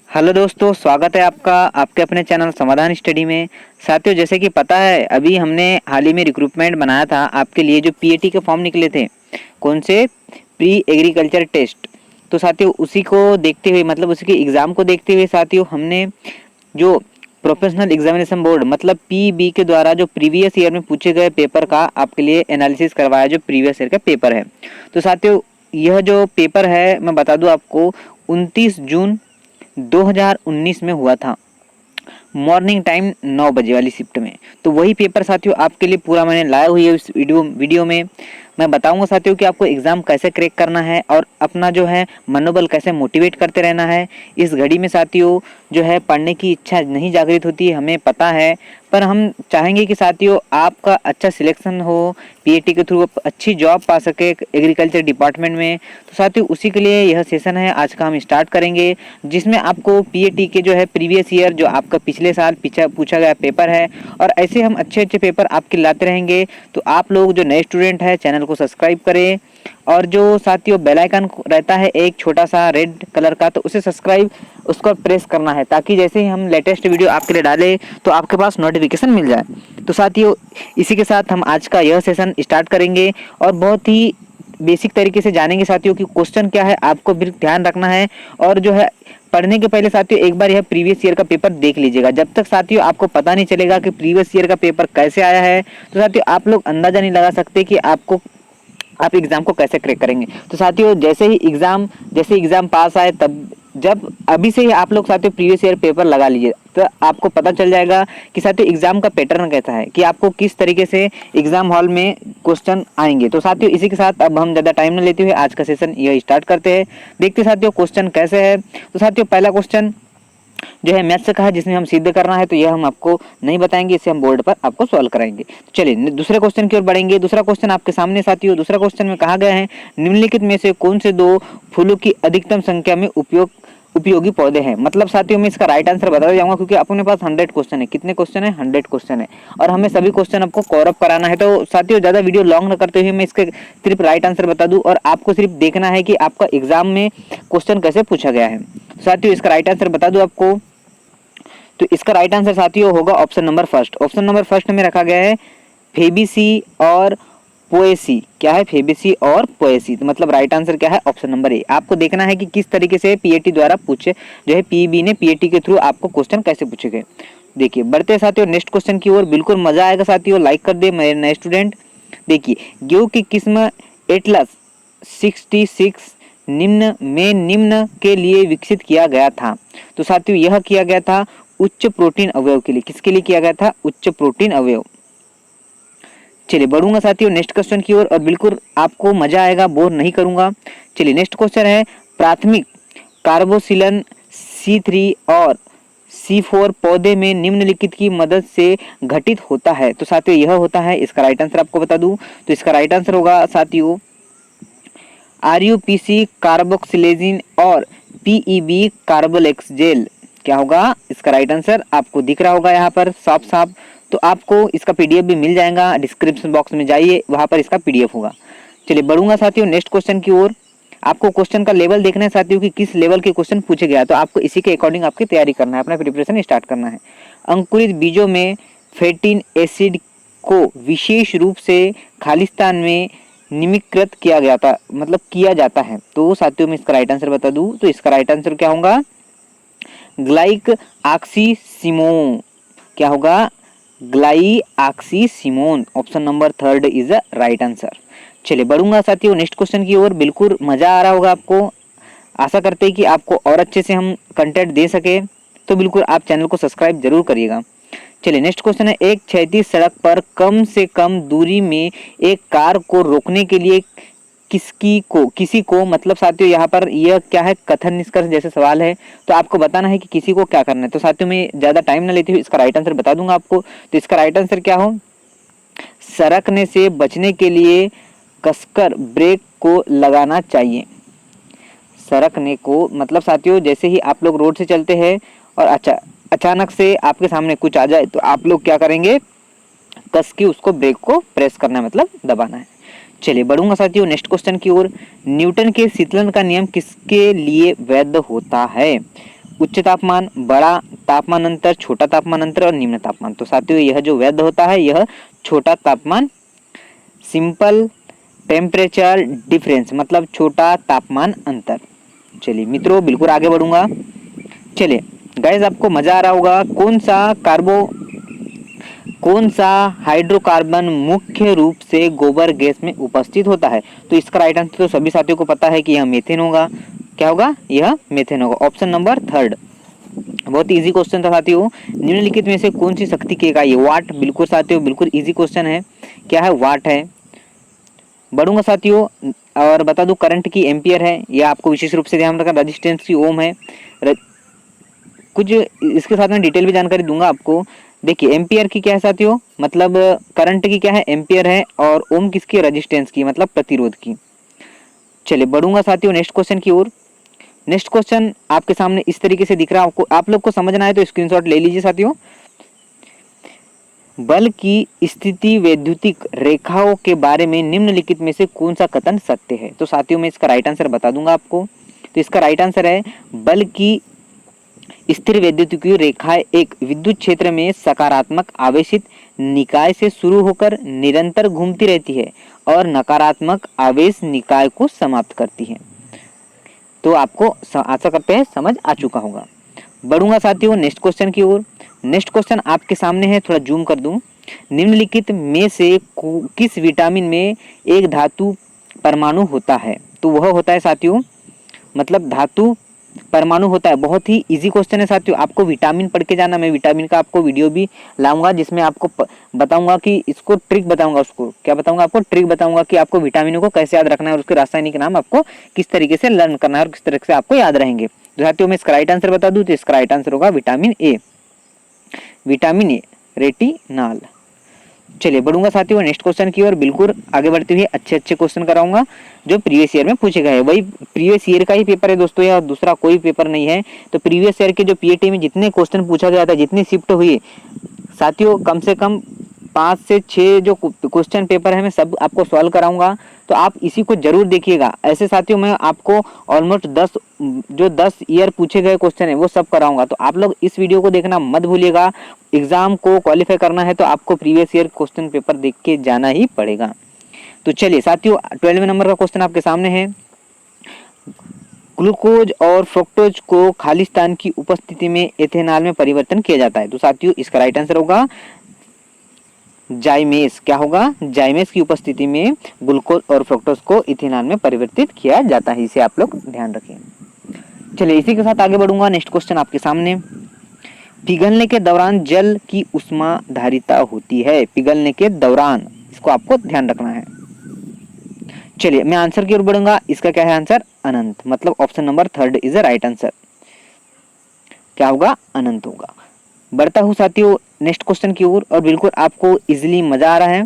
Hello दोस्तों, स्वागत है आपका आपके अपने चैनल समाधान स्टडी में। साथियों, जैसे कि पता है अभी हमने हाल ही में रिक्रूटमेंट बनाया था आपके लिए, जो पीएटी के फॉर्म निकले थे। कौन से? Pre agriculture test. तो साथियों उसी को देखते हुए, मतलब उसी के एग्ज़ाम को देखते हुए साथियों, हमने जो प्रोफेशनल एग्जामिनेशन बोर्ड मतलब पीबी के द्वारा जो प्रीवियस ईयर में पूछे गए पेपर का आपके लिए एनालिसिस करवाया, जो प्रीवियस ईयर का पेपर है। तो साथियों यह जो पेपर है मैं बता दूं आपको, 29 जून 2019 में हुआ था, मॉर्निंग टाइम 9 बजे वाली शिफ्ट में। तो वही पेपर साथियों आपके लिए पूरा मैंने लाया हुई है इस वीडियो में। मैं बताऊंगा साथियों कि आपको एग्जाम कैसे क्रैक करना है और अपना जो है मनोबल कैसे मोटिवेट करते रहना है। इस घड़ी में साथियों जो है पढ़ने की इच्छा नहीं जागृत होती है, हमें पता है, पर हम चाहेंगे कि साथियों आपका अच्छा सिलेक्शन हो, पीएटी के थ्रू अच्छी जॉब पा सके एग्रीकल्चर डिपार्टमेंट में। तो साथियों उसी के लिए यह सेशन है आज का, हम स्टार्ट करेंगे, जिसमें आपको पीएटी के जो है प्रीवियस ईयर जो आपका पिछले साल पूछा गया पेपर है, और ऐसे हम अच्छे अच्छे पेपर आपके लाते रहेंगे। तो आप लोग जो नए स्टूडेंट हैं चैनल को सब्सक्राइब करें, और जो साथियों बेल आइकन रहता है एक छोटा सा रेड कलर का, तो उसे सब्सक्राइब उसको प्रेस करना है, ताकि जैसे ही हम लेटेस्ट वीडियो आपके लिए डालें तो आपके पास नोटिफिकेशन मिल जाए। तो साथियों इसी के साथ हम आज का यह सेशन स्टार्ट करेंगे और बहुत ही बेसिक तरीके से जानेंगे साथियों कि क्वेश्चन क्या है, आपको भी ध्यान रखना है। और जो है पढ़ने के पहले साथियों एक बार यह प्रीवियस ईयर का पेपर देख लीजिएगा। जब तक साथियों आपको पता नहीं चलेगा कि प्रीवियस ईयर का पेपर कैसे आया है, तो साथियों आप लोग अंदाजा नहीं लगा सकते कि आप एग्जाम को कैसे क्रैक करेंगे। तो साथियों जैसे एग्जाम पास आए, तब जब अभी से ही आप लोग साथियों प्रीवियस ईयर पेपर लगा लीजिए, तो आपको पता चल जाएगा कि साथियों एग्जाम का पैटर्न कैसा है, कि आपको किस तरीके से एग्जाम हॉल में क्वेश्चन आएंगे। तो साथियों इसी के साथ अब हम ज़्यादा टाइम न लेते हुए आज का सेशन यह स्टार्ट करते हैं। देखते साथियों क्वेश्चन कैसे है। तो साथियों पहला क्वेश्चन जो है मैथ्स का है, जिसमें हम सिद्ध करना है, तो यह हम आपको नहीं बताएंगे, इसे हम बोर्ड पर आपको सॉल्व कराएंगे। तो चलिए दूसरे क्वेश्चन की ओर बढ़ेंगे। दूसरा क्वेश्चन आपके सामने साथियों, दूसरा क्वेश्चन में कहा गया है निम्नलिखित में से कौन से दो फूलों की अधिकतम संख्या में उपयोगी पौधे हैं। मतलब साथियों मैं इसका राइट आंसर बताता जाऊंगा, क्योंकि अपने पास 100 क्वेश्चन है। कितने क्वेश्चन है? 100 क्वेश्चन है, और हमें सभी क्वेश्चन आपको कवर अप कराना है। तो साथियों ज्यादा वीडियो लॉन्ग न करते हुए मैं इसके सिर्फ राइट आंसर बता दूं, और आपको सिर्फ देखना है कि आपका एग्जाम में क्वेश्चन कैसे पूछा गया है। साथियों इसका राइट आंसर बता दूं आपको, तो इसका राइट आंसर साथियों होगा option number first. Option number first में रखा गया है फेबीसी और पोएसी। क्या है? फेबीसी और पोएसी। तो मतलब राइट आंसर क्या है? Option number A. आपको देखना है कि किस तरीके से पीएटी द्वारा पूछे, जो है पीबी ने पीएटी के थ्रू आपको क्वेश्चन कैसे पूछे गए। देखिए बढ़ते साथियों नेक्स्ट क्वेश्चन की ओर। बिल्कुल मजा आएगा साथियों, लाइक कर दे मेरे नए स्टूडेंट। देखिए गेहूं की किस्म एटलस 66 निम्न के लिए विकसित किया गया था। तो साथियों यह किया गया था उच्च प्रोटीन अवयव के लिए। किसके लिए किया गया था? उच्च प्रोटीन अवयव। चलिए बढ़ूंगा साथियों नेक्स्ट क्वेश्चन की ओर, और बिल्कुल आपको मजा आएगा, बोर नहीं करूंगा। चलिए नेक्स्ट क्वेश्चन है प्राथमिक कार्बोसिलन C3 और C4 पौधे में निम्नलिखित की मदद से घटित होता है। तो साथियों यह होता है, इसका राइट आंसर आपको बता दूं, तो इसका राइट आंसर होगा साथियों RUPC कार्बोक्सिलेजिन और PEB कार्बोलेक्सजेल। क्या होगा इसका राइट आंसर? आपको दिख रहा होगा यहाँ पर साफ साफ। तो आपको इसका पीडीएफ भी मिल जाएगा, डिस्क्रिप्शन बॉक्स में जाइए, वहां पर इसका पीडीएफ होगा। चलिए बढ़ूंगा साथियों नेक्स्ट क्वेश्चन की ओर। आपको क्वेश्चन का लेवल देखना है साथियों कि किस लेवल के क्वेश्चन पूछे गया, तो आपको इसी के अकॉर्डिंग आपकी तैयारी करना है, अपना प्रिपरेशन स्टार्ट करना है। अंकुरित बीजों में फैटिन एसिड को विशेष रूप से खालिस्तान में निमीकृत किया गया था, मतलब किया जाता है। तो साथियों में इसका राइट आंसर बता दूं, तो इसका राइट आंसर क्या होगा? ग्लाइक ऑक्सीसिमोन। क्या होगा? Glyoxysome. Option number third is the right answer. चलिए बढ़ूंगा साथियों नेक्स्ट क्वेश्चन की ओर। बिल्कुल मजा आ रहा होगा आपको, आशा करते हैं कि आपको और अच्छे से हम कंटेंट दे सके, तो बिल्कुल आप चैनल को सब्सक्राइब जरूर करिएगा। चलिए नेक्स्ट क्वेश्चन है एक क्षैतिज सड़क पर कम से कम दूरी में एक कार को रोकने के लिए किसी को मतलब साथियों यहाँ पर यह क्या है? कथन निष्कर्ष जैसे सवाल है, तो आपको बताना है कि किसी को क्या करना है। तो साथियों में ज्यादा टाइम ना लेते हुए इसका राइट आंसर बता दूंगा आपको। तो इसका राइट आंसर क्या हो? सरकने से बचने के लिए कसकर ब्रेक को लगाना चाहिए। सरकने को मतलब साथियों जैसे ही आप लोग रोड से चलते हैं और अचानक से आपके सामने कुछ आ जाए, तो आप लोग क्या करेंगे? कस के उसको ब्रेक को प्रेस करना है, मतलब दबाना है। चलिए बढ़ूंगा साथियों नेक्स्ट क्वेश्चन की ओर। न्यूटन के शीतलन का नियम किसके लिए वैध होता है? उच्च तापमान, बड़ा तापमान अंतर, छोटा तापमान अंतर और निम्न तापमान। तो साथियों यह जो वैध होता है यह छोटा तापमान, सिंपल टेम्परेचर डिफरेंस मतलब छोटा तापमान अंतर। चलिए मित्रों बिल्कुल आगे बढ़ूंगा। चलिए गाइस आपको मजा आ रहा होगा। कौन सा हाइड्रोकार्बन मुख्य रूप से गोबर गैस में उपस्थित होता है? तो इसका राइट आंसर तो सभी साथियों को पता है कि यह मीथेन होगा। क्या होगा? यह मीथेन होगा। Option number third. बहुत इजी क्वेश्चन था साथियों। निम्नलिखित में से कौन सी शक्ति की इकाई है? वाट। बिल्कुल साथियों बिल्कुल इजी क्वेश्चन है। क्या है? वाट है। बढ़ूंगा साथियों और बता दूं करंट की एम्पियर है, यह आपको विशेष रूप से ध्यान रखना। रेजिस्टेंस की ओम है। कुछ इसके साथ में डिटेल भी जानकारी दूंगा आपको। देखिए एम्पियर की क्या है साथियों, मतलब करंट की क्या है? एम्पियर है। और ओम किसकी? रेजिस्टेंस की मतलब प्रतिरोध की। चलिए बढ़ूंगा साथियों नेक्स्ट क्वेश्चन की ओर। नेक्स्ट क्वेश्चन आपके सामने इस तरीके से दिख रहा है। आपको आप लोग को समझना है तो स्क्रीनशॉट ले लीजिए साथियों। बल की स्थिति वैद्युतिक रेखाओं के बारे में निम्नलिखित में से कौन सा कथन सत्य है? तो साथियों मैं इसका राइट आंसर बता दूंगा आपको। तो इसका राइट आंसर है बल की स्थिर वैद्युतिक रेखाएं एक विद्युत क्षेत्र में सकारात्मक आवेशित निकाय से शुरू होकर निरंतर घूमती रहती है और नकारात्मक आवेश निकाय को समाप्त करती है। तो आपको आशा करते हैं समझ आ चुका होगा। बढ़ूंगा साथियों नेक्स्ट क्वेश्चन की ओर। नेक्स्ट क्वेश्चन आपके सामने है, थोड़ा जूम कर दूं। निम्नलिखित में से किस विटामिन में एक धातु परमाणु होता है? तो वह होता है साथियों, मतलब धातु परमाणु होता है। बहुत ही इजी क्वेश्चन है साथियों। आपको विटामिन पढ़ के जाना। मैं विटामिन का आपको वीडियो भी लाऊंगा जिसमें आपको बताऊंगा कि इसको ट्रिक बताऊंगा। उसको क्या बताऊंगा? आपको ट्रिक बताऊंगा कि आपको विटामिनों को कैसे याद रखना है और उसके रासायनिक नाम आपको किस तरीके से लर्न करना है और किस तरीके से आपको याद रहेंगे। तो साथियों मैं इसका राइट आंसर बता दूं तो इसका राइट आंसर होगा vitamin A. Vitamin A, retinal. चलिए बढ़ूंगा साथियों नेक्स्ट क्वेश्चन की ओर। बिल्कुल आगे बढ़ते हुए अच्छे क्वेश्चन कराऊंगा जो प्रीवियस ईयर में पूछे गए। वही प्रीवियस ईयर का ही पेपर है दोस्तों, या दूसरा कोई पेपर नहीं है। तो प्रीवियस ईयर के जो पीएटी में जितने क्वेश्चन पूछा गया था, जितनी शिफ्ट हुई साथियों, कम से कम 5 से 6 जो क्वेश्चन पेपर है मैं सब आपको सॉल्व कराऊंगा। तो आप इसी को जरूर देखिएगा। ऐसे साथियों मैं आपको ऑलमोस्ट 10 ईयर पूछे गए क्वेश्चन है वो सब कराऊंगा। तो आप लोग इस वीडियो को देखना मत भूलिएगा। एग्जाम को क्वालिफाई करना है तो आपको प्रीवियस ईयर क्वेश्चन पेपर देख के जाना ही पड़ेगा। तो चलिए साथियों 12वें नंबर का क्वेश्चन आपके सामने है। ग्लूकोज और फ्रुक्टोज को खालिस्तान की उपस्थिति में एथेनॉल में परिवर्तन किया जाता है। तो साथियों इसका राइट आंसर होगा जाइमेस। क्या होगा? जाइमेस की उपस्थिति में ग्लूकोज और फ्रुक्टोज को इथेनॉल में परिवर्तित किया जाता है। इसे आप लोग ध्यान रखें। चलिए इसी के साथ आगे बढ़ूंगा। नेक्स्ट क्वेश्चन आपके सामने। पिघलने के दौरान जल की उष्मा धारिता होती है। पिघलने के दौरान, इसको आपको ध्यान रखना है। चलिए मैं आंसर की ओर बढ़ूंगा। इसका क्या है आंसर? अनंत, मतलब option number third is the right answer. क्या होगा? अनंत होगा। बढ़ता हूँ साथियों नेक्स्ट क्वेश्चन की ओर और बिल्कुल आपको इजीली मजा आ रहा है।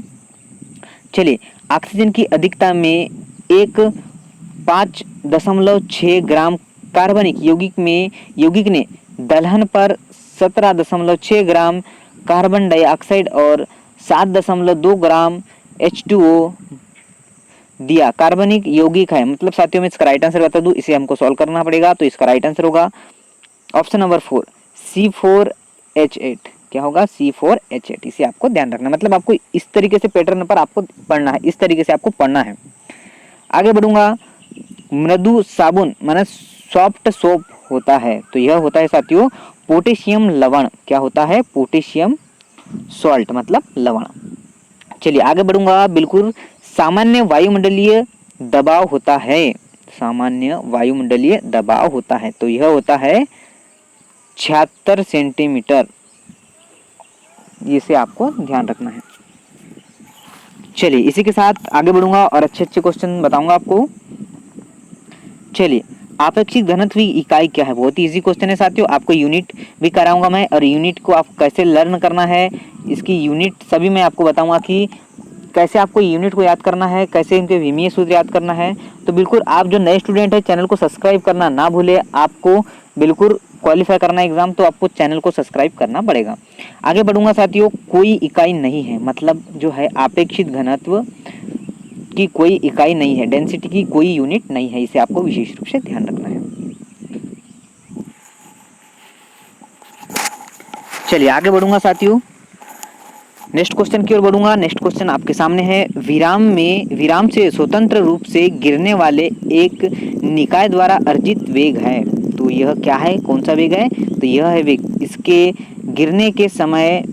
चलिए ऑक्सीजन की अधिकता में एक 5.6 ग्राम कार्बनिक यौगिक ने दलहन पर 17.6 ग्राम कार्बन डाइऑक्साइड और 7.2 ग्राम H2O दिया। कार्बनिक यौगिक है, मतलब साथियों में इसका राइट आंसर बता दूं, इसे हमको सॉल्व करना पड़ेगा। तो इसका राइट आंसर होगा ऑप्शन नंबर 4 C4H8। क्या होगा? C4H8। इसे आपको ध्यान रखना, मतलब आपको इस तरीके से पैटर्न पर आपको पढ़ना है, इस तरीके से आपको पढ़ना है। आगे बढ़ूंगा। मृदु साबुन माने सॉफ्ट सोप होता है, तो यह होता है साथियों पोटेशियम लवण। क्या होता है? पोटेशियम सॉल्ट मतलब लवण। चलिए आगे बढ़ूंगा। बिल्कुल सामान्य वायुमंडलीय दबाव होता है। सामान्य वायुमंडलीय दबाव होता है, तो यह होता है 76 सेंटीमीटर। इसे आपको ध्यान रखना है। चलिए इसी के साथ आगे बढ़ूंगा और अच्छे क्वेश्चन बताऊंगा आपको। चलिए आपेक्षिक घनत्व की इकाई क्या है? बहुत ही इजी क्वेश्चन है साथियों। आपको यूनिट भी कराऊंगा मैं, और यूनिट को आप कैसे लर्न करना है, इसकी यूनिट सभी मैं आपको बताऊंगा कि कैसे आपको यूनिट को याद करना है, कैसे इनके विमीय सूत्र याद करना है। तो बिल्कुल आप जो नए स्टूडेंट है चैनल को सब्सक्राइब करना ना भूले। आपको बिल्कुल क्वालिफाई करना है एग्जाम, तो आपको चैनल को सब्सक्राइब करना पड़ेगा। आगे बढ़ूंगा साथियों। कोई इकाई नहीं है, मतलब जो है आपेक्षिक घनत्व की कोई इकाई नहीं है, डेंसिटी की कोई यूनिट नहीं है, इसे आपको विशेष रूप से ध्यान रखना है। चलिए आगे बढ़ूंगा साथियों, नेक्स्ट क्वेश्चन की ओर बढ़ूंगा। नेक्स्ट क्वेश्चन आपके सामने है, विराम से स्वतंत्र रूप से गिरने वाले एक निकाय द्वारा अर्जित वेग है, तो यह क्या है, कौन सा वेग है, तो यह है वेग इसके गिरने के समय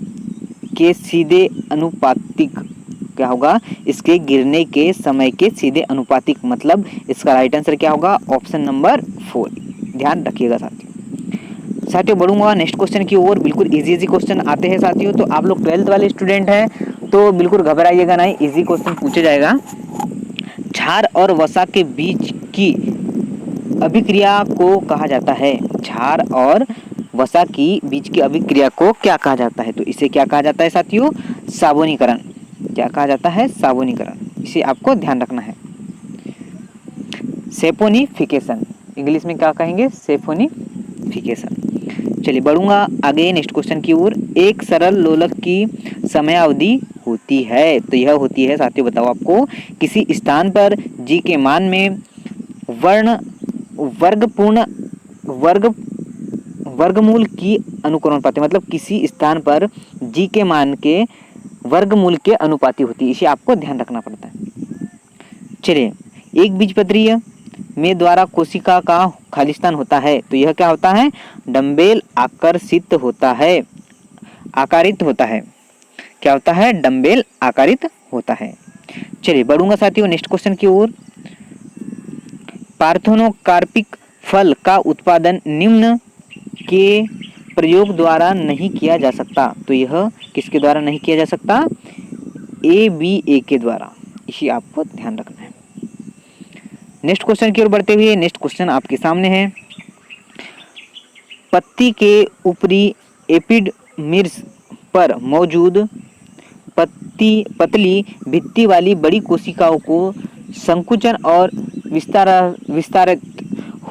के सीधे अनुपातिक। क्या होगा, इसके गिरने के समय के सीधे अनुपातिक, मतलब इसका राइट आंसर क्या होगा, ऑप्शन नंबर 4। ध्यान रखिएगा साथियों बढ़ूंगा नेक्स्ट क्वेश्चन की ओर। बिल्कुल इजी क्वेश्चन आते हैं साथियों, तो आप लोग 12th वाले स्टूडेंट हैं तो बिल्कुल घबराइएगा नहीं, इजी क्वेश्चन पूछा जाएगा। क्षार और वसा के बीच की अभिक्रिया को कहा जाता है, क्षार और वसा की बीच की अभिक्रिया को क्या कहा जाता है, तो इसे क्या कहा जाता है साथियों, साबुनीकरण। क्या कहा जाता है, साबुनीकरण, इसे आपको ध्यान रखना है। सेपोनिफिकेशन, इंग्लिश में क्या कहेंगे, सेपोनिफिकेशन। चलिए बढ़ूंगा आगे नेक्स्ट क्वेश्चन की ओर। एक सरल लोलक की समयावधि होती है, तो यह होती है साथियों, बताओ आपको, किसी स्थान पर जी के मान में वर्गमूल की अनुक्रमानुपाती, मतलब किसी स्थान पर जी के मान के वर्गमूल के अनुपाती होती है, इसे आपको ध्यान रखना पड़ता है। चलिए, एक बीजपत्रीय में द्वारा कोशिका का खालिस्तान होता है, तो यह क्या होता है, डंबेल आकर्षित होता है, आकारित होता है। क्या होता है, डंबेल आकारित होता है। चलिए बढ़ूंगा साथियों नेक्स्ट क्वेश्चन की ओर। पार्थेनोकार्पिक फल का उत्पादन निम्न के प्रयोग द्वारा नहीं किया जा सकता, तो यह किसके द्वारा नहीं किया जा सकता, ABA के द्वारा, इसे आपको ध्यान रखना है। नेक्स्ट क्वेश्चन की ओर बढ़ते हुए, नेक्स्ट क्वेश्चन आपके सामने है, पत्ती के ऊपरी एपिडर्मिस पर मौजूद पतली भित्ति वाली बड़ी कोशिकाओं को संकुचन और विस्तारित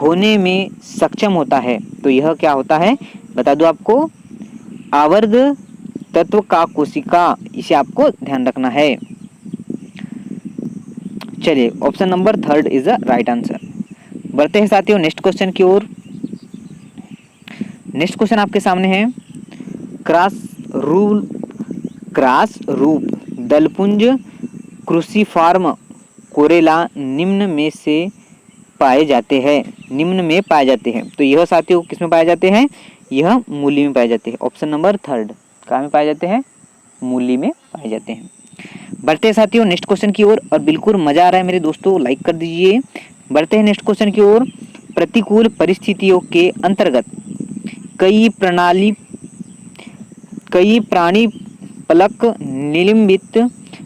होने में सक्षम होता है, तो यह क्या होता है, बता दूं आपको, आवर्त तत्व का कोशिका, इसे आपको ध्यान रखना है। चलिए option number 3 is the right answer. बढ़ते हैं साथियों नेक्स्ट क्वेश्चन की ओर। नेक्स्ट क्वेश्चन आपके सामने है, क्रॉस रूप दलपुंज क्रूसीफॉर्म कोरेला निम्न में पाए जाते हैं, तो यह साथियों किस में पाए जाते हैं, यह मूली में पाए जाते हैं। ऑप्शन नंबर 3 कहाँ में पाए जाते हैं, मूली में पाए जाते हैं। बढ़ते हैं साथियों नेक्स्ट क्वेश्चन की ओर, और बिल्कुल मजा आ रहा है मेरे दोस्तों, लाइक कर दीजिए। बढ़ते हैं नेक्स्ट क्वेश्चन की ओर। प्रतिकूल परिस्थितियों के अंतर्गत कई प्राणी पलक निलंबित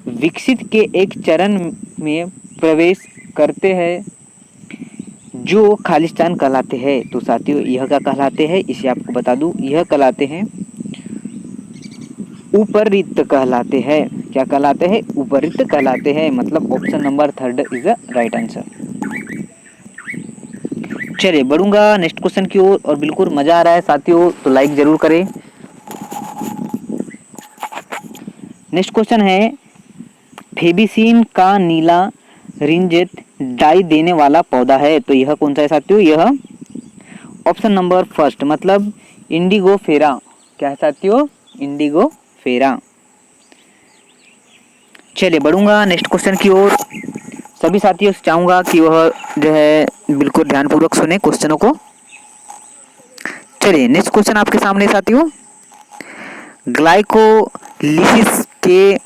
विकसित के एक चरण में प्रवेश करते हैं जो खालिस्तान कहलाते हैं, तो साथियों यह क्या कहलाते हैं, इसे आपको बता दूं, यह कहलाते हैं उपरित कहलाते हैं। क्या कहलाते हैं, उपरित कहलाते हैं, मतलब option number 3 is the right answer. चलिए बढ़ूंगा नेक्स्ट क्वेश्चन की ओर, और बिल्कुल मजा आ रहा है साथियों, तो लाइक जरूर करें। नेक्स्ट क्वेश्चन है, फेबिसिन का नीला रिंजेत डाई देने वाला पौधा है, तो यह कौन सा है साथियों, यह ऑप्शन नंबर 1 मतलब इंडिगोफेरा। क्या है साथियों, इंडिगोफेरा। चलिए बढ़ूंगा नेक्स्ट क्वेश्चन की ओर। सभी साथियों से चाहूंगा कि वह जो है बिल्कुल ध्यानपूर्वक सुने क्वेश्चनों को। चलिए नेक्स्ट क्वेश्चन आपके सामने साथियों, ग्लाइकोलिसिस के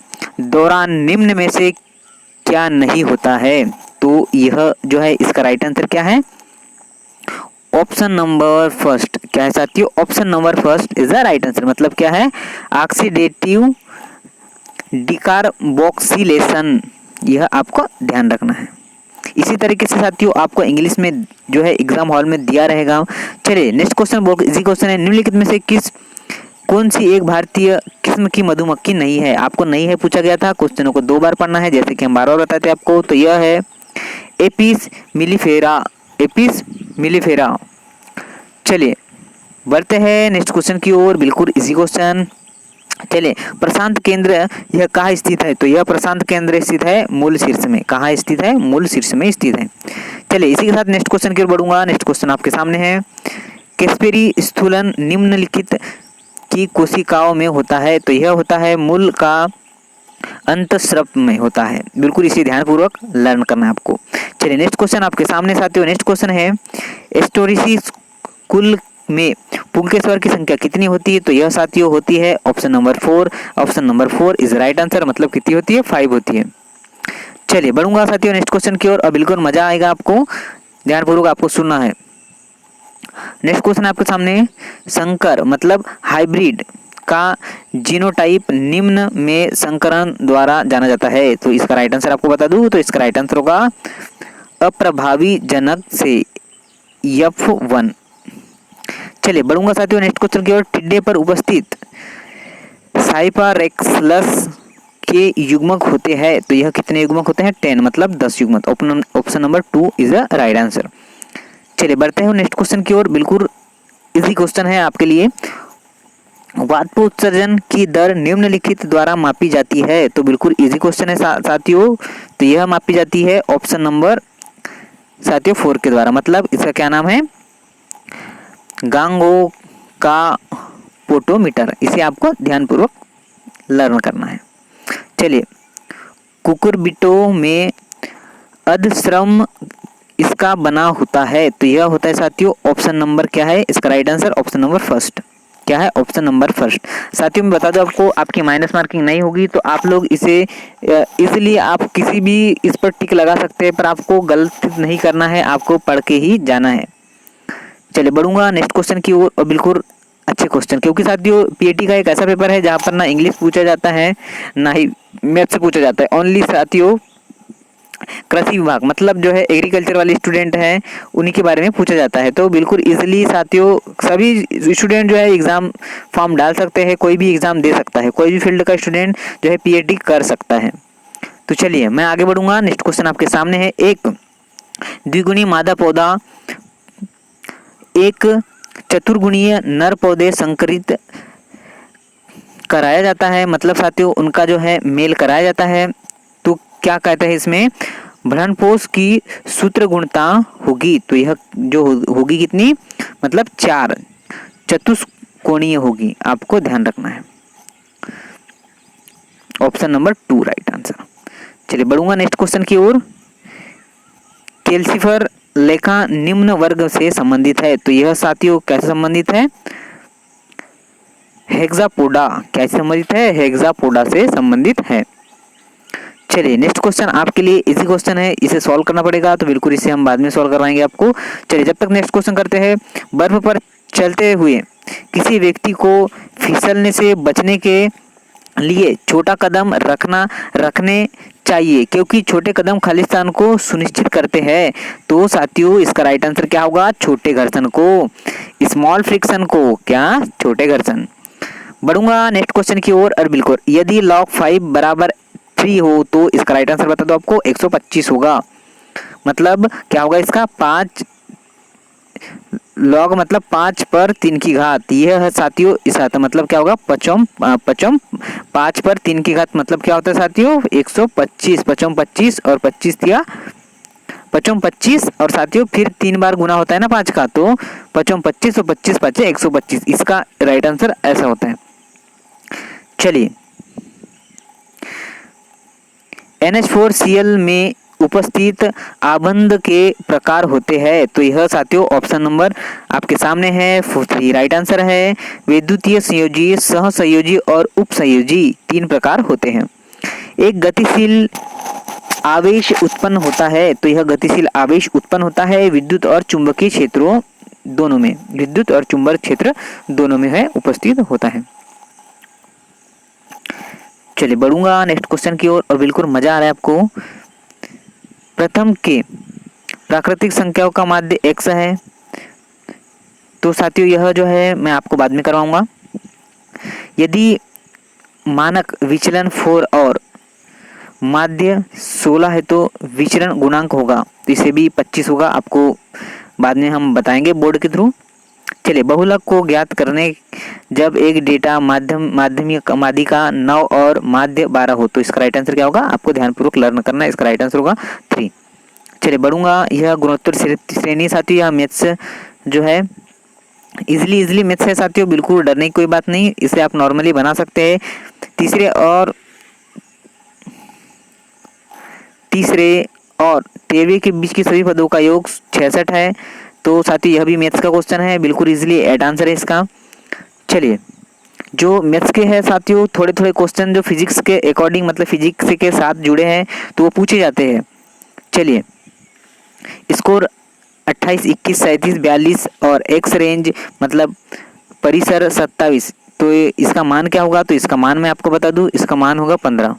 दौरान निम्न में से क्या नहीं होता है, तो यह जो है इसका राइट आंसर क्या है, ऑप्शन नंबर 1। क्या है साथियों, option number 1 is the right answer, मतलब क्या है, ऑक्सीडेटिव डिकार्बोक्सिलेशन, यह आपको ध्यान रखना है। इसी तरीके से साथियों आपको इंग्लिश में जो है एग्जाम हॉल में दिया रहेगा। चलिए नेक्स्ट क्वेश्चन बहुत इजी क्वेश्चन है, निम्नलिखित में से कौन सी एक भारतीय किस्म की मधुमक्खी नहीं है, आपको नहीं है पूछा गया था, क्वेश्चनों को 2 बार पढ़ना है, जैसे कि हम बार-बार बताते हैं आपको, तो यह है एपिस मिलीफेरा। चलिए बढ़ते हैं नेक्स्ट क्वेश्चन की ओर, बिल्कुल इजी क्वेश्चन। चलिए, प्रशांत केंद्र यह कहाँ स्थित है, तो यह प्रशांत केंद्र स्थित है मूल शीर्ष में। कहाँ स्थित है, मूल शीर्ष में स्थित है। चलिए इसी के साथ नेक्स्ट क्वेश्चन की ओर बढ़ूंगा। नेक्स्ट क्वेश्चन आपके सामने है, कैस्पेरी स्थूलन निम्नलिखित की कोशिकाओं में होता है? तो यह होता है मूल का अंतःस्राव में होता है। बिल्कुल इसे ध्यानपूर्वक लर्न करना है आपको। चलिए नेक्स्ट क्वेश्चन आपके सामने साथियों। नेक्स्ट क्वेश्चन है एस्टोरिसीस कुल में पुंकेसर की संख्या कितनी होती है? तो यह साथियों होती है option number 4। Option number 4 is right answer. मतलब कितनी होती है? 5 होती है। चलिए बढ़ूंगा साथियों नेक्स्ट क्वेश्चन की ओर और बिल्कुल मजा आएगा आपको, ध्यानपूर्वक आपको सुनना है। नेक्स्ट क्वेश्चन आपके सामने, संकर मतलब हाइब्रिड का जीनोटाइप निम्न में संकरण द्वारा जाना जाता है। तो इसका राइट आंसर आपको बता दूं, तो इसका राइट आंसर होगा अप्रभावी जनक से F1। चलिए बढ़ूंगा साथियों नेक्स्ट क्वेश्चन की ओर। टिड्डे पर उपस्थित साइपारेक्सलस के युग्मक होते हैं? तो यह कितने युग्मक होते हैं? 10 मतलब 10 युग्मक। Option number 2 is the right answer. चलिए बढ़ते हैं नेक्स्ट क्वेश्चन की ओर। बिल्कुल इजी क्वेश्चन है आपके लिए। वाष्प उत्सर्जन की दर निम्नलिखित द्वारा मापी जाती है? तो बिल्कुल इजी क्वेश्चन है साथियों। तो यह मापी जाती है ऑप्शन नंबर साथियों 4 के द्वारा। मतलब इसका क्या नाम है? गांगो का पोटोमीटर। इसे आपको ध्यानपूर्वक लर्न करना है। चलिए कुकुरबिटो में अधश्रम इसका बना होता है? तो यह होता है साथियों ऑप्शन नंबर क्या है इसका right answer? Option number first. क्या है? Option number first. साथियों मैं बता दूं आपको, आपकी माइनस मार्किंग नहीं होगी, तो आप लोग इसे इसलिए आप किसी भी इस पर टिक लगा सकते हैं, पर आपको गलत नहीं करना है, आपको पढ़ के ही जाना है। चलिए बढ़ूंगा नेक्स्ट क्वेश्चन की ओर और बिल्कुल अच्छे क्वेश्चन, क्योंकि साथियों पीएटी का एक ऐसा पेपर है जहां पर ना इंग्लिश पूछा जाता है ना ही मैथ से पूछा जाता है। ओनली साथियों कृषि विभाग मतलब जो है एग्रीकल्चर वाले स्टूडेंट हैं उन्हीं के बारे में पूछा जाता है। तो बिल्कुल इजीली साथियों सभी स्टूडेंट जो है एग्जाम फॉर्म डाल सकते हैं, कोई भी एग्जाम दे सकता है, कोई भी फील्ड का स्टूडेंट जो है पीएटी कर सकता है। तो चलिए मैं आगे बढ़ूंगा। नेक्स्ट क्वेश्चन आपके सामने है, एक द्विगुणी मादा पौधा एक चतुर्गुणीय नर पौधे संकरित कराया जाता है, मतलब साथियों उनका जो है मेल कराया जाता है। तो क्या कहते हैं इसमें? भ्रूणपोष की सूत्र गुणता होगी। तो यह जो होगी कितनी? मतलब 4 चतुष्कोणीय होगी। आपको ध्यान रखना है। Option number 2 right answer. चलिए बढ़ूंगा नेक्स्ट क्वेश्चन की ओर। कैल्सिफर लेखा निम्न वर्ग से संबंधित है? तो यह साथियों कैसे संबंधित है? हेक्सापोडा। कैसे संबंधित है? हेक्सापोडा से संबंधित है। चलिए नेक्स्ट क्वेश्चन आपके लिए इजी क्वेश्चन है, इसे सॉल्व करना पड़ेगा, तो बिल्कुल इसे हम बाद में सॉल्व करवाएंगे आपको। चलिए जब तक नेक्स्ट क्वेश्चन करते हैं। बर्फ पर चलते हुए किसी व्यक्ति को फिसलने से बचने के लिए छोटा कदम रखने चाहिए, क्योंकि छोटे कदम खालिस्तान को सुनिश्चित करते हैं। तो साथियों इसका राइट आंसर क्या होगा? छोटे घर्षण को, स्मॉल फ्रिक्शन को। क्या? छोटे घर्षण। बढ़ूंगा नेक्स्ट क्वेश्चन की ओर और बिल्कुल यदि log 5 बराबर 3 हो तो इसका राइट आंसर बता दो आपको 125 होगा। मतलब क्या होगा इसका? 5 log मतलब 5 पर 3 की घात। यह है साथियों इस आता मतलब क्या होगा? पचम 5 पर 3 की घात मतलब क्या होता है साथियों? 125। 25 और 25 दिया 25 और साथियों फिर 3 बार गुना होता है ना 5 का, तो 25 और 25 5 125। इसका राइट आंसर ऐसा होता है। चलिए NH4Cl में उपस्थित आबंध के प्रकार होते हैं? तो यह साथियों ऑप्शन नंबर आपके सामने है 3 राइट आंसर है। विद्युतीय संयोजी, सहसंयोजी और उपसंयोजी 3 प्रकार होते हैं। एक गतिशील आवेश उत्पन्न होता है? तो यह गतिशील आवेश उत्पन्न होता है विद्युत और चुंबकीय क्षेत्रों दोनों में, विद्युत और चुंबक क्षेत्र दोनों में है उपस्थित होता है। चलिए बढ़ूंगा नेक्स्ट क्वेश्चन की ओर और बिल्कुल मजा आ रहा है आपको। प्रथम के प्राकृतिक संख्याओं का माध्य x है। तो साथियों यह जो है मैं आपको बाद में करवाऊंगा। यदि मानक विचलन 4 और माध्य 16 है तो विचरण गुणांक होगा, तो इसे भी 25 होगा। आपको बाद में हम बताएंगे बोर्ड के थ्रू। चलिए बहुलक को ज्ञात करने जब एक डेटा माध्यिका 9 और माध्य 12 हो तो इसका राइट आंसर क्या होगा? आपको ध्यानपूर्वक लर्न करना है। इसका राइट आंसर होगा 3। चलिए बढ़ूंगा। यह गुणोत्तर श्रेणी साथियों, यह मैथ्स जो है इजली मैथ्स है साथियों, बिल्कुल डरने की कोई बात नहीं, इसे आप नॉर्मली बना सकते हैं। तीसरे और 13वें के बीच के सभी पदों का योग 66 है। तो साथियों यह भी मैथ्स का क्वेश्चन है, बिल्कुल इजीली एड आंसर है इसका। चलिए, जो मैथ्स के हैं साथियों, थोड़े थोड़े क्वेश्चन जो फिजिक्स के अकॉर्डिंग मतलब फिजिक्स के साथ जुड़े हैं तो वो पूछे जाते हैं। चलिए, स्कोर 28, 21, 37, 42 और एक्स रेंज मतलब परिसर 27। तो इसका मान क्या होगा? तो इसका मान मैं आपको बता दूं, इसका मान होगा 15।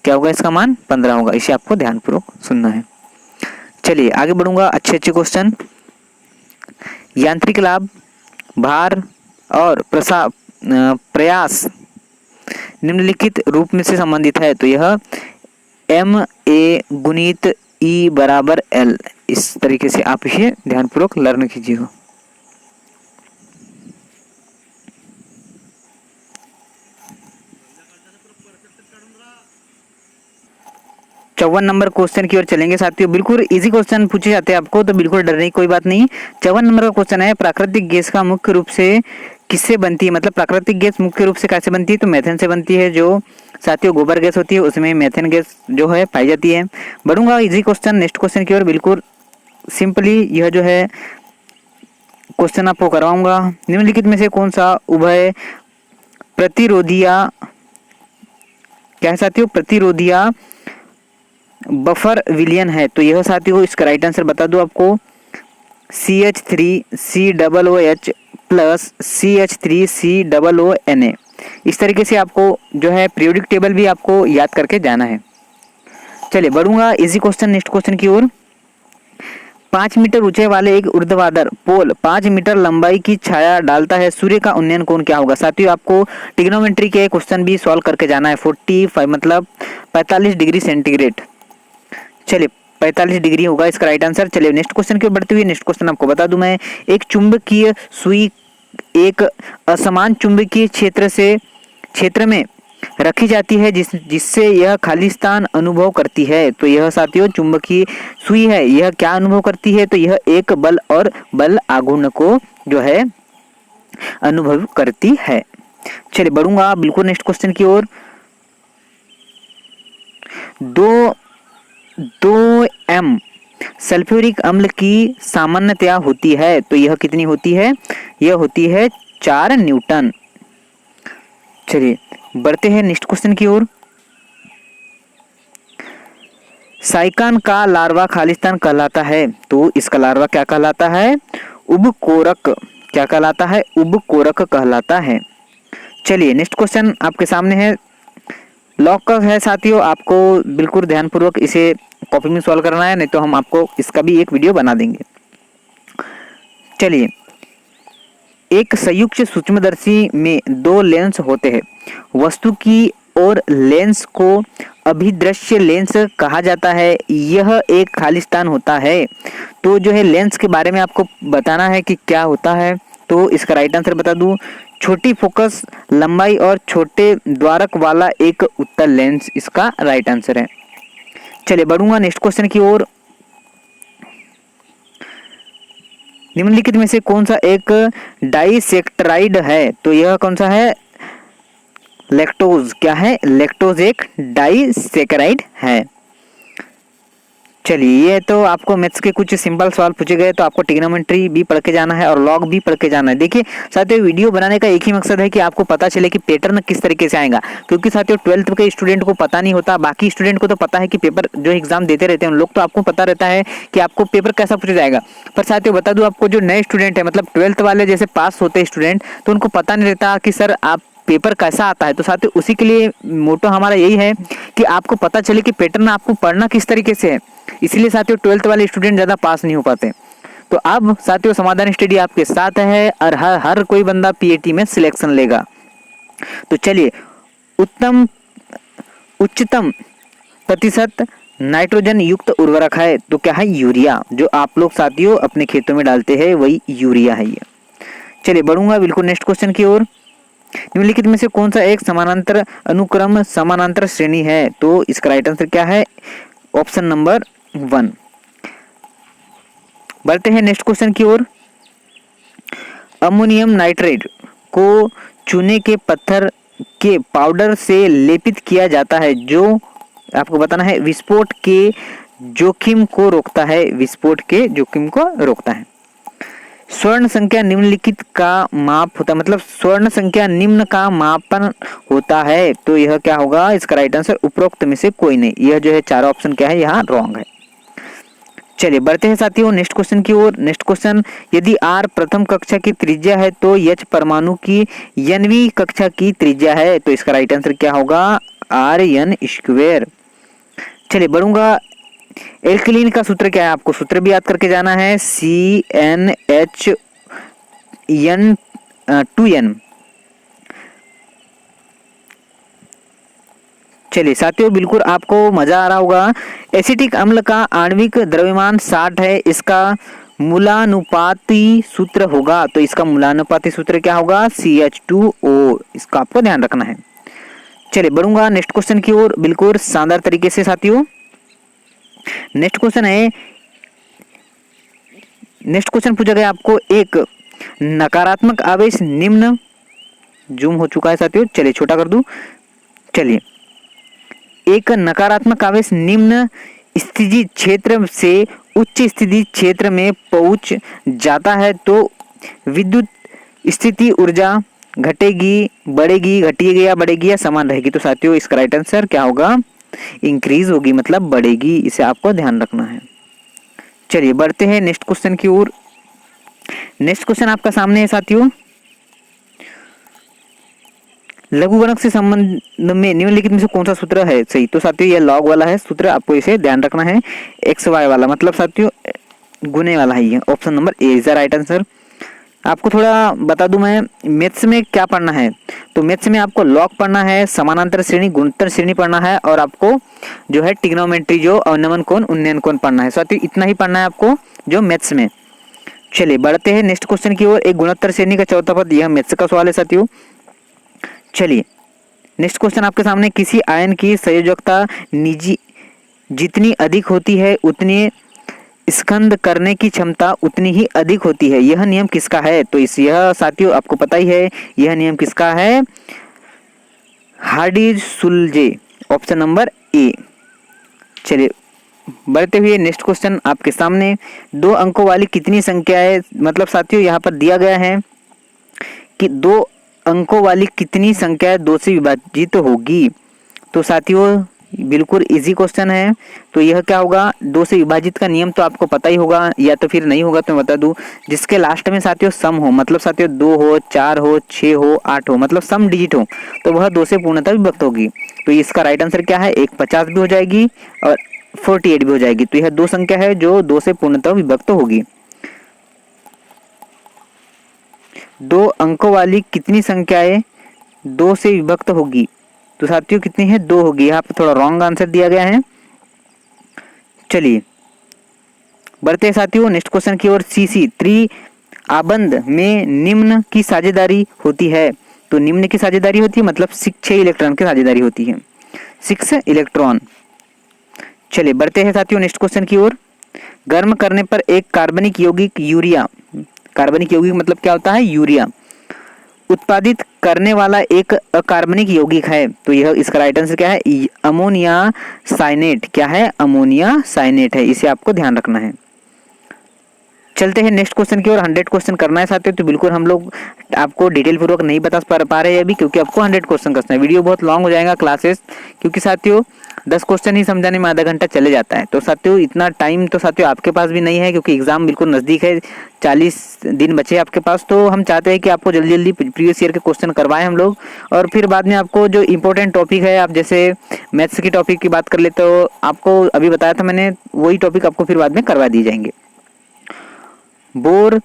क्या होगा? इसका मान 15 होगा। इसे आपको ध्यानपूर्वक सुनना है। चलिए आगे बढ़ूंगा। अच्छे अच्छे क्वेश्चन। यांत्रिक लाभ, भार और प्रयास निम्नलिखित रूप में से संबंधित है। तो यह ma×E=L। इस तरीके से आप इसे ध्यानपूर्वक लर्न कीजिएगा। चौवन नंबर क्वेश्चन की ओर चलेंगे साथियों। बिल्कुल इजी क्वेश्चन पूछे जाते हैं आपको, तो बिल्कुल डरने की कोई बात नहीं। 54 नंबर का क्वेश्चन है, प्राकृतिक गैस का मुख्य रूप से किससे बनती है? मतलब प्राकृतिक गैस मुख्य रूप से कैसे बनती है? तो मेथेन से बनती है। जो साथियों गोबर गैस होती है उसमें मेथेन गैस जो है पाई जाती है। बढ़ूंगा इजी क्वेश्चन नेक्स्ट क्वेश्चन की ओर। बिल्कुल सिंपली यह जो है क्वेश्चन आपको करवाऊंगा। निम्नलिखित में से कौन सा उभय प्रतिरोधिया क्या है साथियों? प्रतिरोधिया बफर विलियन है। तो यह साथियों इसका राइट आंसर बता दूं आपको, CH3COOH प्लस CH3COONA। इस तरीके से आपको जो है पीरियोडिक टेबल भी आपको याद करके जाना है। चलिए बढ़ूंगा इजी क्वेश्चन नेक्स्ट क्वेश्चन की ओर। 5 मीटर ऊंचे वाले एक ऊर्ध्वाधर पोल 5 मीटर लंबाई की छाया डालता है। सूर्य का उन्नयन कोण क्या होगा? साथियों आपको ट्रिग्नोमेट्री के क्वेश्चन भी सॉल्व करके जाना है। 45 मतलब 45 डिग्री सेंटीग्रेड। चलिए 45 डिग्री होगा इसका राइट आंसर। चलिए नेक्स्ट क्वेश्चन की ओर बढ़ते हुए नेक्स्ट क्वेश्चन आपको बता दूं मैं। एक चुंबकीय सुई एक असमान चुंबकीय क्षेत्र में रखी जाती है जिससे यह खालिस्तान अनुभव करती है। तो यह साथियों चुंबकीय सुई है, यह क्या अनुभव करती है? तो यह एक बल और बल आघूर्ण को जो है अनुभव करती है। चलिए बढ़ूंगा बिल्कुल नेक्स्ट क्वेश्चन की ओर। 2m सल्फ्यूरिक अम्ल की सामान्यता होती है। तो यह कितनी होती है? यह होती है 4 न्यूटन। चलिए बढ़ते हैं नेक्स्ट क्वेश्चन की ओर। साइकान का लार्वा खालिस्तान कहलाता है। तो इसका लार्वा क्या कहलाता है? उबकोरक। क्या कहलाता है? उबकोरक कहलाता है। चलिए नेक्स्ट क्वेश्चन आपके सामने है, लॉग का है साथियों। आपको बिल्कुल ध्यानपूर्वक इसे कॉपी में सॉल्व करना है, नहीं तो हम आपको इसका भी एक वीडियो बना देंगे। चलिए, एक संयुक्त सूक्ष्मदर्शी में 2 लेंस होते हैं। वस्तु की और लेंस को अभिदृश्य लेंस कहा जाता है। यह एक खालिस्तान होता है। तो जो है लेंस के बारे में आपको बताना है कि क्या होता है। तो इसका राइट आंसर बता दूं, छोटी फोकस लंबाई और छोटे द्वारक वाला एक उत्तल लेंस इसका राइट आंसर है। चलिए बढ़ूंगा नेक्स्ट क्वेश्चन की ओर। निम्नलिखित में से कौन सा एक डाइसेक्टराइड है? तो यह कौन सा है? लैक्टोज। क्या है? लैक्टोज एक डाइसेकेराइड है। चलिए ये तो आपको मैथ्स के कुछ सिंपल सवाल पूछे गए, तो आपको ट्रिग्नोमेट्री भी पढ़ के जाना है और लॉग भी पढ़ के जाना है। देखिए साथियों वीडियो बनाने का एक ही मकसद है कि आपको पता चले कि पैटर्न किस तरीके से आएगा, क्योंकि साथियों 12th के स्टूडेंट को पता नहीं होता। बाकी स्टूडेंट को तो पता है कि पेपर जो एग्जाम देते रहते हैं उन लोग, तो आपको पता रहता है कि आपको पेपर कैसा पूछा जाएगा। पर साथियों बता दूं आपको, जो नए स्टूडेंट है मतलब 12th वाले जैसे पास होते हैं स्टूडेंट, तो उनको पता नहीं रहता कि सर आप पेपर कैसा आता है। तो साथियों उसी के लिए मोटो हमारा यही है कि आपको पता चले कि पैटर्न आपको पढ़ना किस तरीके से है। इसलिए साथियों 12th वाले स्टूडेंट ज़्यादा पास नहीं हो पाते। तो अब साथियों समाधान स्टडी आपके साथ है और हर कोई बंदा पीएटी में सिलेक्शन लेगा। तो चलिए, उच्चतम प्रतिशत नाइट्रोजन युक्त उर्वरक है। तो क्या है? यूरिया। जो आप लोग साथियों अपने खेतों में डालते हैं वही यूरिया है ये। चलिए बढ़ूंगा बिल्कुल नेक्स्ट क्वेश्चन की ओर। निम्नलिखित में से कौन सा एक समानांतर अनुक्रम समानांतर श्रेणी है? तो इसका राइट आंसर क्या है? Option number 1। बढ़ते हैं नेक्स्ट क्वेश्चन की ओर। अमोनियम नाइट्रेट को चूने के पत्थर के पाउडर से लेपित किया जाता है, जो आपको बताना है विस्फोट के जोखिम को रोकता है, विस्फोट के जोखिम को रोकता है। स्वर्ण संख्या निम्नलिखित का माप होता है, मतलब स्वर्ण संख्या निम्न का मापन होता है, तो यह क्या होगा, इसका राइट आंसर उपरोक्त में से कोई नहीं। यह जो है चारों ऑप्शन क्या है, यहाँ रॉन्ग है। चलिए बढ़ते हैं साथियों नेक्स्ट क्वेश्चन की ओर। नेक्स्ट क्वेश्चन, यदि r प्रथम कक्षा की त्रिज्या है तो h परमाणु की nवीं कक्षा की त्रिज्या है, तो इसका राइट आंसर क्या होगा, rn स्क्वायर। चलिए बढ़ूंगा, एल्कलीन का सूत्र क्या है, आपको सूत्र भी याद करके जाना है, CnHn2n। चलिए साथियों बिल्कुल आपको मजा आ रहा होगा। एसिटिक अम्ल का आणविक द्रव्यमान 60 है, इसका मूलानुपाती सूत्र होगा, तो इसका मूलानुपाती सूत्र क्या होगा, CH2O। इसका आपको ध्यान रखना है। चलिए बढ़ूंगा नेक्स्ट क्वेश्चन की ओर बिल्कुल शानदार तरीके से साथियों। नेक्स्ट क्वेश्चन है, नेक्स्ट क्वेश्चन पूछा गया आपको, एक नकारात्मक आवेश निम्न, जूम हो चुका है साथियों, चलिए छोटा कर दूं। चलिए, एक नकारात्मक आवेश निम्न स्थिति क्षेत्र से उच्च स्थिति क्षेत्र में पहुंच जाता है तो विद्युत स्थिति ऊर्जा घटेगी, बढ़ेगी, घटेगी या बढ़ेगी या समान रहेगी, तो साथियों इसका राइट आंसर क्या होगा, इंक्रीज होगी, मतलब बढ़ेगी, इसे आपको ध्यान रखना है। चलिए बढ़ते हैं नेक्स्ट क्वेश्चन की ओर। नेक्स्ट क्वेश्चन आपका सामने है साथियों, लघुगणक से संबंध में निम्नलिखित में से कौन सा सूत्र है सही, तो साथियों यह लॉग वाला है सूत्र, आपको इसे ध्यान रखना है, एक्स वाई वाला, मतलब साथियों गुने वाला है, ये option number A is the right answer. आपको थोड़ा बता दूं मैं, मैथ्स में क्या पढ़ना है, तो मैथ्स में आपको लॉग पढ़ना है, समानांतर श्रेणी, गुणोत्तर श्रेणी पढ़ना है, और आपको जो है ट्रिग्नोमेट्री, जो अवनमन कोण, उन्नयन कोण पढ़ना है साथियों, इतना ही पढ़ना है आपको जो मैथ्स में। चलिए बढ़ते हैं नेक्स्ट क्वेश्चन की ओर। एक गुणोत्तर श्रेणी का चौथा पद, यह मैथ्स का सवाल है साथियों। चलिए नेक्स्ट क्वेश्चन आपके सामने, किसी आयन की संयोजकता निजी जितनी अधिक होती है उतनी स्कंद करने की क्षमता उतनी ही अधिक होती है, यह नियम किसका है, तो इस यह साथियों आपको पता ही है, यह नियम किसका है, हार्डी-सुलजे, ऑप्शन नंबर ए। चलिए बढ़ते हुए नेक्स्ट क्वेश्चन आपके सामने, 2 अंकों वाली कितनी संख्या है, मतलब साथियों यहाँ पर दिया गया है कि 2 अंकों वाली कितनी संख्या 2 से विभाजित होगी, तो साथियों बिल्कुल इजी क्वेश्चन है, तो यह क्या होगा, 2 से विभाजित का नियम तो आपको पता ही होगा, या तो फिर नहीं होगा तो मैं बता दूं, जिसके लास्ट में साथियों सम हो, मतलब साथियों 2 हो, 4 हो, 6 हो, 8 हो, मतलब सम डिजिट हो, तो वह 2 से पूर्णतः विभक्त होगी, तो इसका राइट आंसर क्या है, एक 50 भी हो जाएगी और 48 भी हो जाएगी, तो यह 2 संख्या है जो 2 से पूर्णतः विभक्त होगी। 2 अंकों वाली कितनी संख्याएं 2 से विभक्त होगी, तो साथियों कितनी है, 2 होगी, यहाँ पे थोड़ा रॉन्ग आंसर दिया गया है। चलिए बढ़ते हैं साथियों नेक्स्ट क्वेश्चन की ओर। सीसी त्रि आबंध में निम्न की साझेदारी होती है, तो निम्न की साझेदारी होती है मतलब 6 इलेक्ट्रॉन की साझेदारी होती है, 6 इलेक्ट्रॉन। चलिए बढ़ते हैं साथियों नेक्स्ट क्वेश्चन की ओर। गर्म करने पर एक कार्बनिक यौगिक यूरिया, कार्बनिक यौगिक मतलब क्या होता है, यूरिया, उत्पादित करने वाला एक अकार्बनिक यौगिक है, तो यह इसका राइट आंसर क्या है, अमोनिया साइनेट, क्या है, अमोनिया साइनेट है, इसे आपको ध्यान रखना है। चलते हैं नेक्स्ट क्वेश्चन की ओर। 100 क्वेश्चन करना है साथियों, तो बिल्कुल हम लोग आपको डिटेल पूर्वक नहीं बता पा रहे हैं अभी, क्योंकि आपको 100 क्वेश्चन करना है, वीडियो बहुत लॉन्ग हो जाएगा क्लासेस, क्योंकि साथियों 10 क्वेश्चन ही समझाने में आधा घंटा चले जाता है, तो साथियों इतना टाइम तो साथियों आपके पास भी नहीं है, क्योंकि एग्जाम बिल्कुल नज़दीक है, 40 दिन बचे आपके पास, तो हम चाहते हैं कि आपको जल्दी जल्दी प्रीवियस ईयर के क्वेश्चन करवाएं हम लोग, और फिर बाद में आपको जो इंपॉर्टेंट टॉपिक है, आप जैसे मैथ्स की टॉपिक की बात कर ले, तो आपको अभी बताया था मैंने, वही टॉपिक आपको फिर बाद में करवा दिए जाएंगे। बोर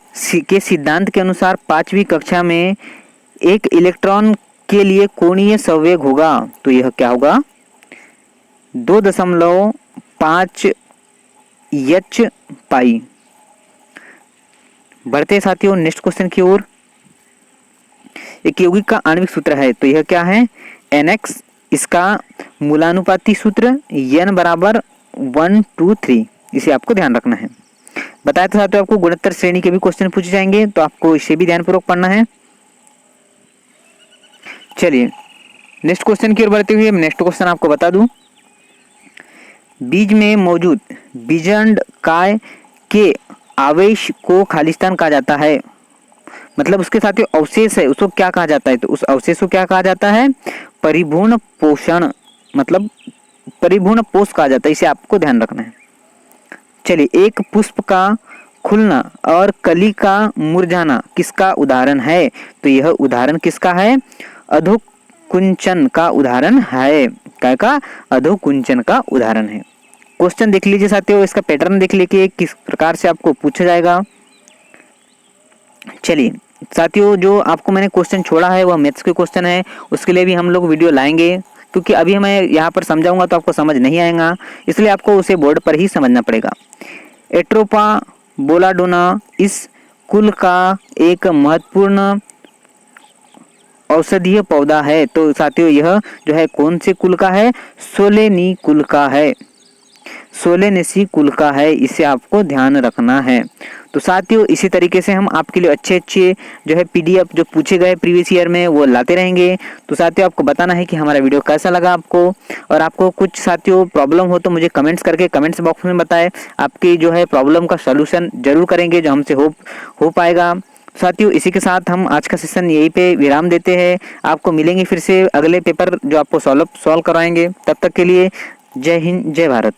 के सिद्धांत के अनुसार 5वीं कक्षा में एक इलेक्ट्रॉन के लिए कोणीय संवेग होगा, तो यह क्या होगा, 2.5 h पाई। बढ़ते साथियों नेक्स्ट क्वेश्चन की ओर। एक यौगिक का आणविक सूत्र है, तो यह क्या है, NX, इसका मूलानुपाती सूत्र N = 1 2 3, इसे आपको ध्यान रखना है। बताया था साथियों आपको गुणोत्तर श्रेणी के भी क्वेश्चन पूछे जाएंगे, तो आपको इसे भी ध्यानपूर्वक पढ़ना है। चलिए नेक्स्ट क्वेश्चन की ओर बढ़ते हुए नेक्स्ट क्वेश्चन आपको बता दूं, बीज में मौजूद बीजांड काय के आवेश को खालिस्तान कहा जाता है। मतलब उसके साथ ही अवशेष है उसको क्या कहा जाता है, तो उस अवशेष को क्या कहा जाता है, परिपूर्ण पोषण, मतलब परिपूर्ण पोष कहा जाता है, इसे आपको ध्यान रखना है। चलिए एक पुष्प का खुलना और कली का मुरझाना किसका उदाहरण है, तो यह उदाहरण किसका है, अधोकुंचन का उदाहरण है। क्या का, अधोकुंचन का उदाहरण है। क्वेश्चन देख लीजिए साथियों, इसका पैटर्न देख लीजिए किस प्रकार से आपको पूछा जाएगा। चलिए साथियों जो आपको मैंने क्वेश्चन छोड़ा है वह मैथ्स के क्वेश्चन है, उसके लिए भी हम लोग वीडियो लाएंगे, क्योंकि अभी मैं यहाँ पर समझाऊंगा तो आपको समझ नहीं आएगा, इसलिए आपको उसे बोर्ड पर ही समझना पड़ेगा। एट्रोपा बोलाडोना इस कुल का एक महत्वपूर्ण औषधीय पौधा है, तो साथियों यह जो है कौन से कुल का है, सोलेनी कुल का है, सोलेनेसी कुल का है, इसे आपको ध्यान रखना है। तो साथियों इसी तरीके से हम आपके लिए अच्छे अच्छे जो है पीडीएफ जो पूछे गए प्रीवियस ईयर में वो लाते रहेंगे। तो साथियों आपको बताना है कि हमारा वीडियो कैसा लगा आपको, और आपको कुछ साथियों प्रॉब्लम हो तो मुझे कमेंट्स करके कमेंट्स बॉक्स में बताएं, आपकी जो है प्रॉब्लम का सॉल्यूशन जरूर करेंगे जो हमसे हो पाएगा। साथियों इसी के साथ हम आज का सेशन यहीं पे विराम देते हैं, आपको मिलेंगे फिर से अगले पेपर जो आपको सॉल्व करवाएंगे। तब तक के लिए जय हिंद जय भारत।